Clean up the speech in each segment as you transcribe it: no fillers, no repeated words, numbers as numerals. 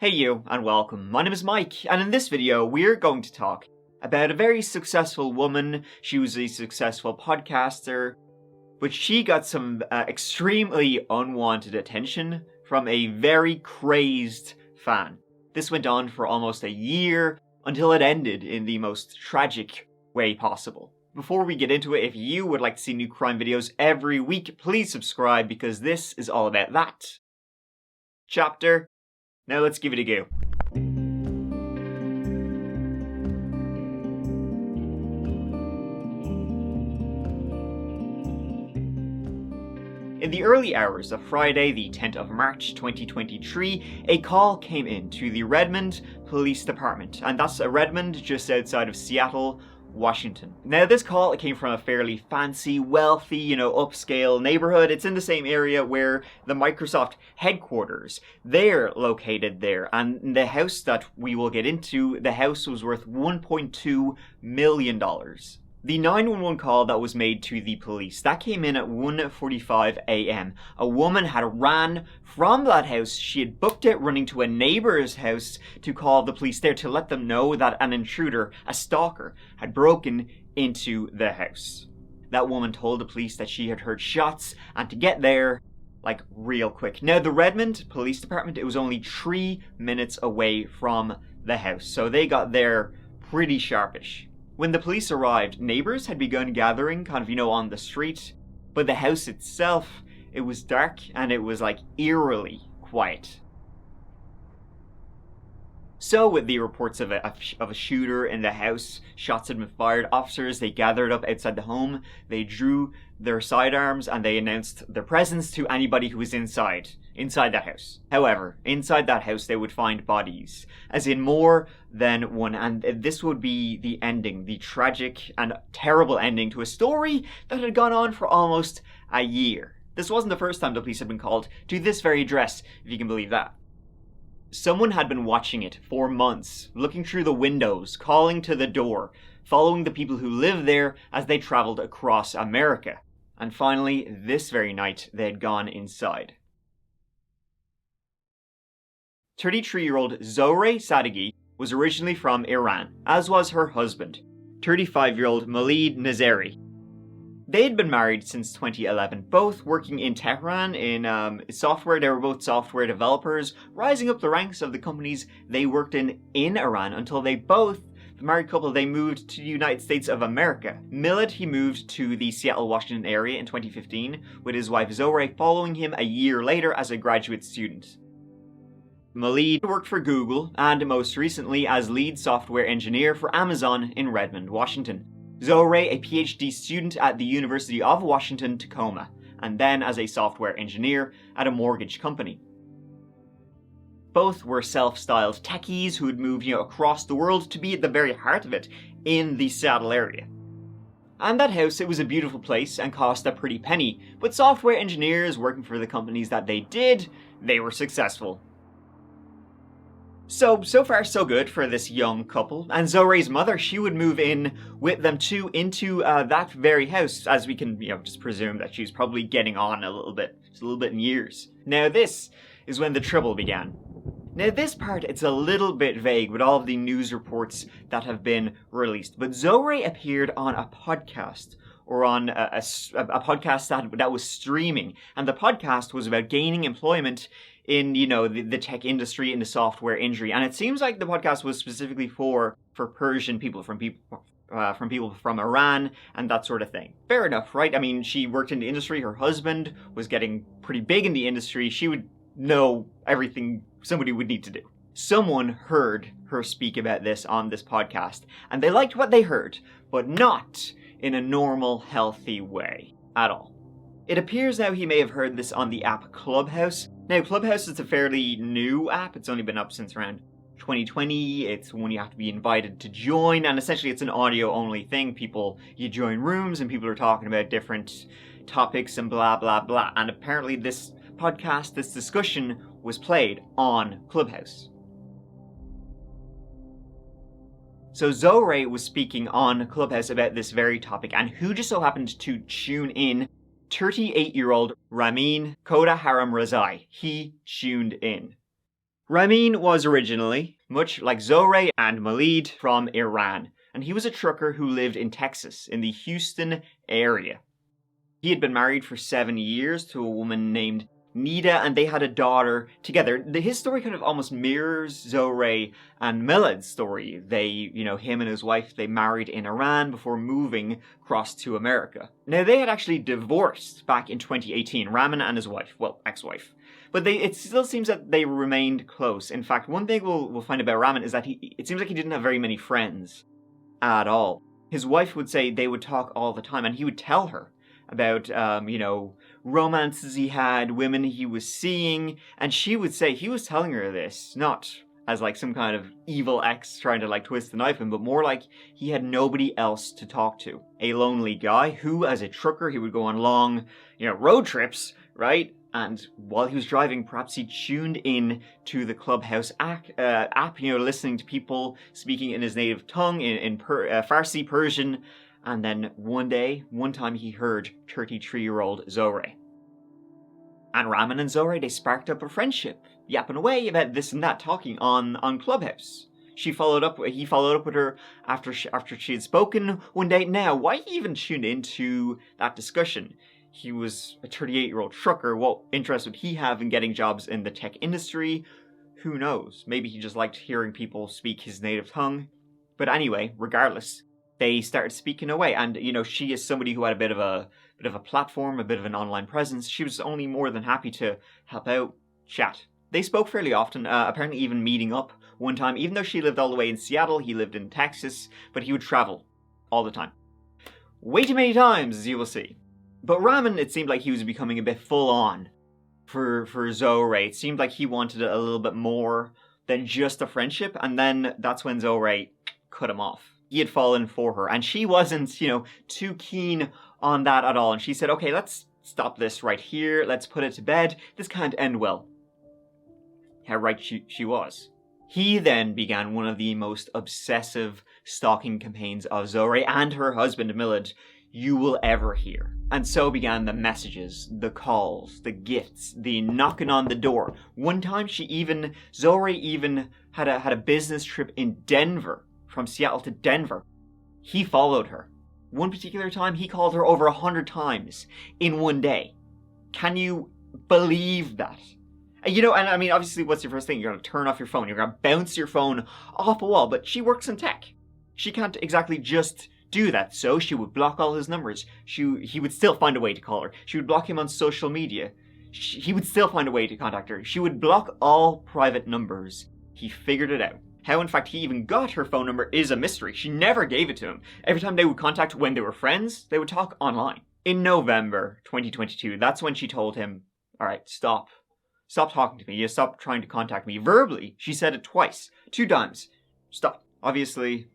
Hey you, and welcome. My name is Mike, and in this video we're going to talk about a very successful woman. She was a successful podcaster, but she got some extremely unwanted attention from a very crazed fan. This went on for almost a year until it ended in the most tragic way possible. Before we get into it, if you would like to see new crime videos every week, please subscribe because this is all about that. Chapter. Now let's give it a go. In the early hours of Friday, the 10th of March 2023, a call came in to the Redmond Police Department, and that's Redmond just outside of Seattle, Washington. Now this call came from a fairly fancy, wealthy, upscale neighborhood. It's in the same area where the Microsoft headquarters, they're located there. And the house that we will get into, the house was worth $1.2 million. The 911 call that was made to the police, that came in at 1:45 a.m. A woman had ran from that house. She had booked it running to a neighbor's house to call the police there to let them know that an intruder, a stalker, had broken into the house. That woman told the police that she had heard shots and to get there, like, real quick. Now, the Redmond Police Department, it was only 3 minutes away from the house, so they got there pretty sharpish. When the police arrived, neighbors had begun gathering on the street, but the house itself, it was dark and it was eerily quiet. So with the reports of a shooter in the house, shots had been fired, officers, they gathered up outside the home, they drew their sidearms and they announced their presence to anybody who was inside that house. However, inside that house they would find bodies, as in more than one, and this would be the ending, the tragic and terrible ending to a story that had gone on for almost a year. This wasn't the first time the police had been called to this very address, if you can believe that. Someone had been watching it for months, looking through the windows, calling to the door, following the people who lived there as they traveled across America. And finally, this very night, they had gone inside. 33-year-old Zohreh Sadeghi was originally from Iran, as was her husband, 35-year-old Malid Nazeri. They had been married since 2011, both working in Tehran in software. They were both software developers, rising up the ranks of the companies they worked in Iran until the married couple, they moved to the United States of America. Milad, he moved to the Seattle, Washington area in 2015, with his wife Zohreh following him a year later as a graduate student. Malid worked for Google and most recently as lead software engineer for Amazon in Redmond, Washington. Zohreh, a PhD student at the University of Washington, Tacoma, and then as a software engineer at a mortgage company. Both were self-styled techies who had moved across the world to be at the very heart of it in the Seattle area. And that house, it was a beautiful place and cost a pretty penny, but software engineers working for the companies that they were successful. So far so good for this young couple, and Zohreh's mother, she would move in with them too into that very house, as we can just presume that she's probably getting on a little bit in years. Now this is when the trouble began. Now this part, it's a little bit vague with all of the news reports that have been released, but Zohreh appeared on a podcast, or on a podcast that was streaming, and the podcast was about gaining employment in the tech industry, in the software industry, and it seems like the podcast was specifically for Persian people, from people from Iran and that sort of thing. Fair enough, right? I mean, she worked in the industry, her husband was getting pretty big in the industry, she would know everything somebody would need to do. Someone heard her speak about this on this podcast, and they liked what they heard, but not in a normal, healthy way at all. It appears now he may have heard this on the app Clubhouse. Now, Clubhouse is a fairly new app. It's only been up since around 2020. It's one you have to be invited to join, and essentially it's an audio-only thing. You join rooms, and people are talking about different topics and blah, blah, blah. And apparently this podcast, this discussion, was played on Clubhouse. So Zohreh was speaking on Clubhouse about this very topic, and who just so happened to tune in 38-year-old Ramin Koda Haram Razai. He tuned in. Ramin was originally, much like Zohreh and Malid, from Iran, and he was a trucker who lived in Texas, in the Houston area. He had been married for 7 years to a woman named Nida, and they had a daughter together. His story kind of almost mirrors Zohreh and Milad's story. Him and his wife, they married in Iran before moving across to America. Now, they had actually divorced back in 2018, Ramin and his wife, well, ex-wife. But it still seems that they remained close. In fact, one thing we'll find about Ramin is that it seems like he didn't have very many friends at all. His wife would say they would talk all the time, and he would tell her about, romances he had, women he was seeing, and she would say he was telling her this, not as like some kind of evil ex trying to like twist the knife him, but more like he had nobody else to talk to. A lonely guy who, as a trucker, he would go on long, road trips, right? And while he was driving, perhaps he tuned in to the Clubhouse app, listening to people speaking in his native tongue, in Farsi, Persian. And then one time he heard 33-year-old Zohreh. And Ramin and Zohreh, they sparked up a friendship, yapping away about this and that, talking on Clubhouse. He followed up with her after she had spoken one day. Now, why he even tuned into that discussion? He was a 38-year-old trucker. What interest would he have in getting jobs in the tech industry? Who knows? Maybe he just liked hearing people speak his native tongue. But anyway, regardless, they started speaking away. And, she is somebody who had a bit of a platform, a bit of an online presence. She was only more than happy to help out, chat. They spoke fairly often, apparently even meeting up one time. Even though she lived all the way in Seattle, he lived in Texas, but he would travel all the time. Way too many times, as you will see. But Ramin, it seemed like he was becoming a bit full-on for Zohreh. It seemed like he wanted a little bit more than just a friendship, and then that's when Zohreh cut him off. He had fallen for her, and she wasn't, too keen on that at all. And she said, okay, let's stop this right here. Let's put it to bed. This can't end well. How right she was. He then began one of the most obsessive stalking campaigns of Zohreh and her husband, Milad, you will ever hear. And so began the messages, the calls, the gifts, the knocking on the door. One time Zohreh even had a business trip in Denver, from Seattle to Denver. He followed her. One particular time, he called her over 100 times in one day. Can you believe that? And I mean, obviously, what's your first thing? You're going to turn off your phone. You're going to bounce your phone off a wall. But she works in tech. She can't exactly just do that. So she would block all his numbers. He would still find a way to call her. She would block him on social media. He would still find a way to contact her. She would block all private numbers. He figured it out. How, in fact, he even got her phone number is a mystery. She never gave it to him. Every time they would contact when they were friends, they would talk online. In November 2022, that's when she told him, all right, stop. Stop talking to me. You stop trying to contact me. Verbally, she said it twice. 2 times. Stop. Obviously,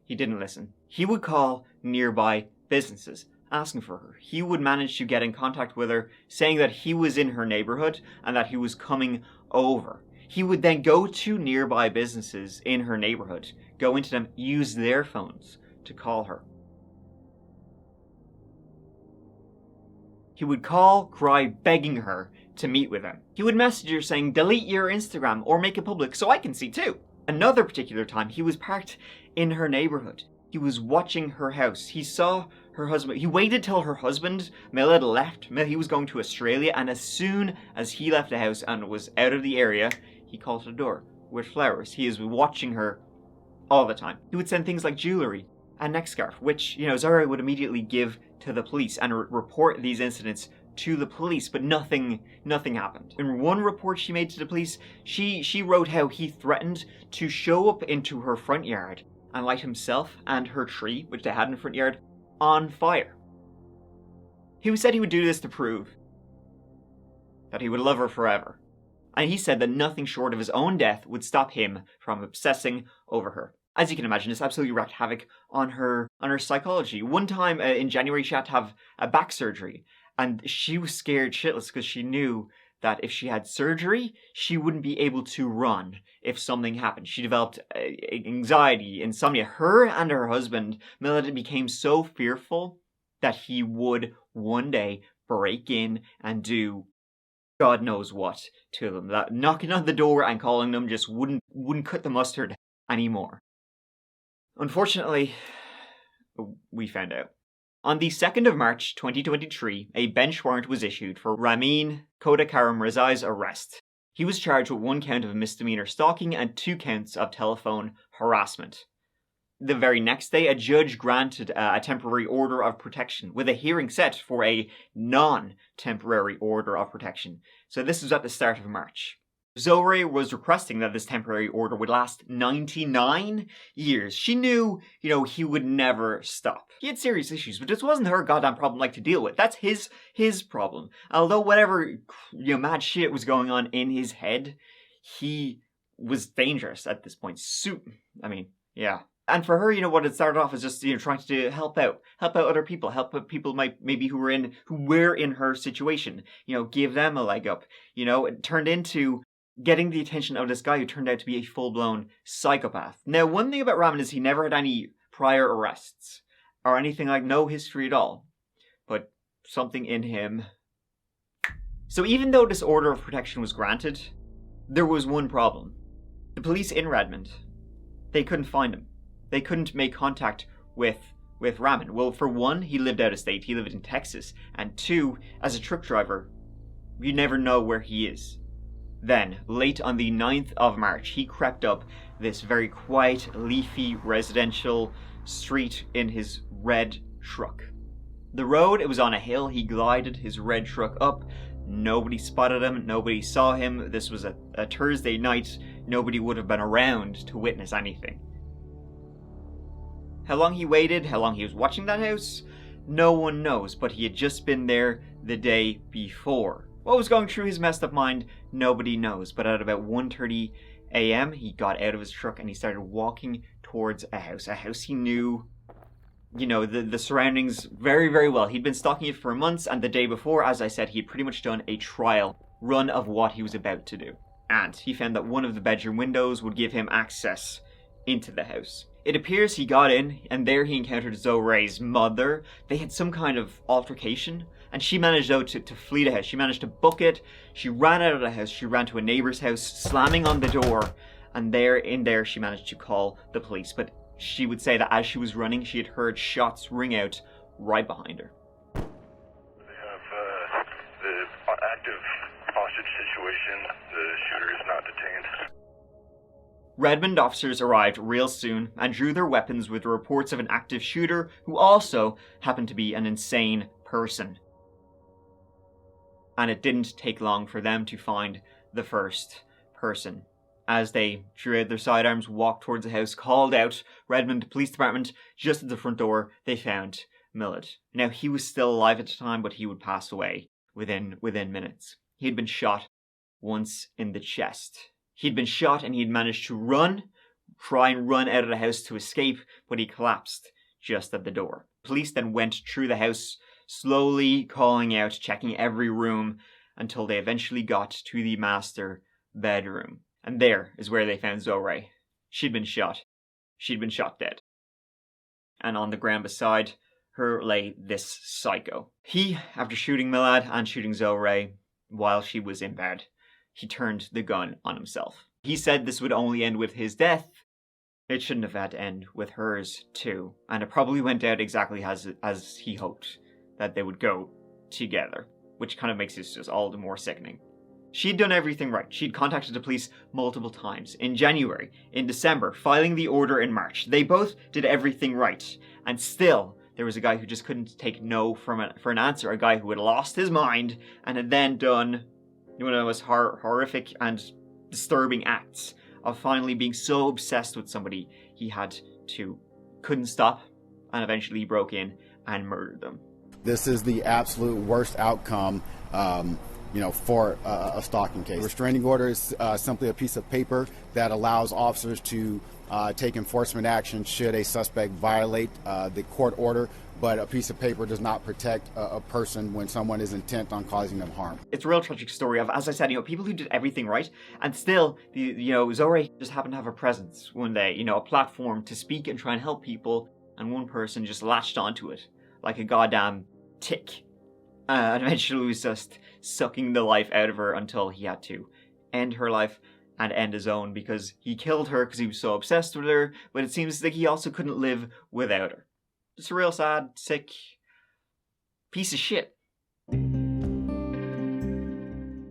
he didn't listen. He would call nearby businesses, asking for her. He would manage to get in contact with her, saying that he was in her neighborhood and that he was coming over. He would then go to nearby businesses in her neighborhood, go into them, use their phones to call her. He would call, cry, begging her to meet with him. He would message her saying, delete your Instagram or make it public so I can see too. Another particular time, he was parked in her neighborhood. He was watching her house. He saw her husband. He waited till her husband, Milad, left. He was going to Australia, and as soon as he left the house and was out of the area, he called her door with flowers. He is watching her all the time. He would send things like jewelry, a neck scarf, which, Zohreh would immediately give to the police and report these incidents to the police, but nothing happened. In one report she made to the police, she wrote how he threatened to show up into her front yard and light himself and her tree, which they had in the front yard, on fire. He said he would do this to prove that he would love her forever. And he said that nothing short of his own death would stop him from obsessing over her. As you can imagine, this absolutely wreaked havoc on her psychology. One time in January, she had to have a back surgery, and she was scared shitless because she knew that if she had surgery, she wouldn't be able to run if something happened. She developed anxiety, insomnia. Her and her husband, Milad, became so fearful that he would one day break in and do God knows what to them. That knocking on the door and calling them just wouldn't cut the mustard anymore. Unfortunately, we found out. On the 2nd of March 2023, a bench warrant was issued for Ramin Kodakaram-Rezai's arrest. He was charged with 1 count of misdemeanor stalking and 2 counts of telephone harassment. The very next day, a judge granted a temporary order of protection, with a hearing set for a non-temporary order of protection. So this was at the start of March. Zoe was requesting that this temporary order would last 99 years. She knew, he would never stop. He had serious issues, but this wasn't her goddamn problem to deal with. That's his problem. Although whatever, mad shit was going on in his head, he was dangerous at this point. Yeah. And for her, what it started off as just, trying to help out other people, help out people maybe who were in her situation, give them a leg up. It turned into getting the attention of this guy who turned out to be a full-blown psychopath. Now, one thing about Ramin is he never had any prior arrests or anything, no history at all. But something in him. So even though this order of protection was granted, there was one problem. The police in Redmond, they couldn't find him. They couldn't make contact with Ramin. Well, for one, he lived out of state. He lived in Texas. And 2, as a truck driver, you never know where he is. Then, late on the 9th of March, he crept up this very quiet, leafy, residential street in his red truck. The road, it was on a hill. He glided his red truck up. Nobody spotted him. Nobody saw him. This was a Thursday night. Nobody would have been around to witness anything. How long he waited, how long he was watching that house, no one knows, but he had just been there the day before. What was going through his messed up mind, nobody knows, but at about 1:30 a.m., he got out of his truck and he started walking towards a house he knew, the surroundings very, very well. He'd been stalking it for months, and the day before, as I said, he had pretty much done a trial run of what he was about to do. And he found that one of the bedroom windows would give him access into the house. It appears he got in, and there he encountered Zoe's mother. They had some kind of altercation, and she managed, though, to flee the house. She managed to book it. She ran out of the house. She ran to a neighbor's house, slamming on the door, and in there she managed to call the police. But she would say that as she was running, she had heard shots ring out right behind her. We have the active hostage situation. The shooter is not detained. Redmond officers arrived real soon and drew their weapons with reports of an active shooter who also happened to be an insane person. And it didn't take long for them to find the first person. As they drew out their sidearms, walked towards the house, called out Redmond Police Department, just at the front door, they found Millard. Now, he was still alive at the time, but he would pass away within minutes. He had been shot once in the chest. He'd been shot and he'd managed to try and run out of the house to escape, but he collapsed just at the door. Police then went through the house, slowly calling out, checking every room, until they eventually got to the master bedroom. And there is where they found Zoe. She'd been shot. She'd been shot dead. And on the ground beside her lay this psycho. He, after shooting Milad and shooting Zoe while she was in bed, he turned the gun on himself. He said this would only end with his death. It shouldn't have had to end with hers too. And it probably went out exactly as he hoped, that they would go together. Which kind of makes this just all the more sickening. She'd done everything right. She'd contacted the police multiple times. In January, in December, filing the order in March. They both did everything right. And still, there was a guy who just couldn't take no for an answer. A guy who had lost his mind and had then done one of the most horrific and disturbing acts of finally being so obsessed with somebody he couldn't stop, and eventually he broke in and murdered them. This is the absolute worst outcome, for a stalking case. A restraining order is simply a piece of paper that allows officers to take enforcement action should a suspect violate the court order, but a piece of paper does not protect a person when someone is intent on causing them harm. It's a real tragic story of, as I said, people who did everything right, and still, Zoe just happened to have a presence one day, a platform to speak and try and help people, and one person just latched onto it like a goddamn tick. And eventually was just sucking the life out of her until he had to end her life and end his own, because he killed her because he was so obsessed with her, but it seems like he also couldn't live without her. Just a real sad, sick piece of shit.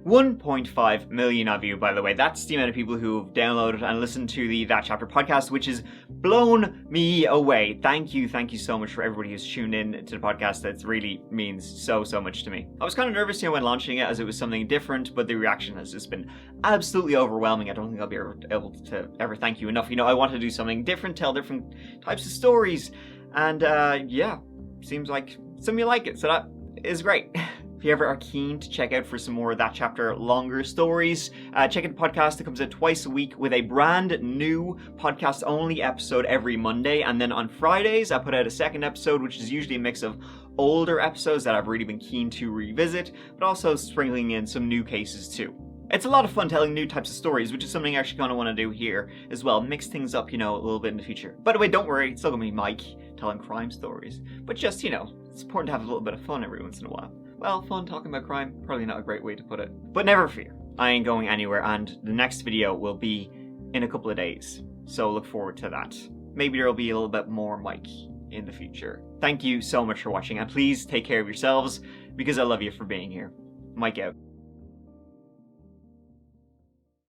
1.5 million of you, by the way. That's the amount of people who have downloaded and listened to the That Chapter podcast, which has blown me away. Thank you so much for everybody who's tuned in to the podcast. That really means so much to me. I was kind of nervous, when launching it, as it was something different, but the reaction has just been absolutely overwhelming. I don't think I'll be able to ever thank you enough. I want to do something different, tell different types of stories, and yeah, seems like some of you like it, so that is great. If you ever are keen to check out for some more That Chapter longer stories, check out the podcast. It comes out twice a week with a brand new podcast only episode every Monday. And then on Fridays, I put out a second episode, which is usually a mix of older episodes that I've really been keen to revisit, but also sprinkling in some new cases too. It's a lot of fun telling new types of stories, which is something I actually kind of want to do here as well. Mix things up, a little bit in the future. By the way, don't worry, it's still going to be Mike telling crime stories. But just, it's important to have a little bit of fun every once in a while. Well, fun talking about crime, probably not a great way to put it. But never fear, I ain't going anywhere, and the next video will be in a couple of days. So look forward to that. Maybe there'll be a little bit more Mike in the future. Thank you so much for watching, and please take care of yourselves, because I love you for being here. Mike out.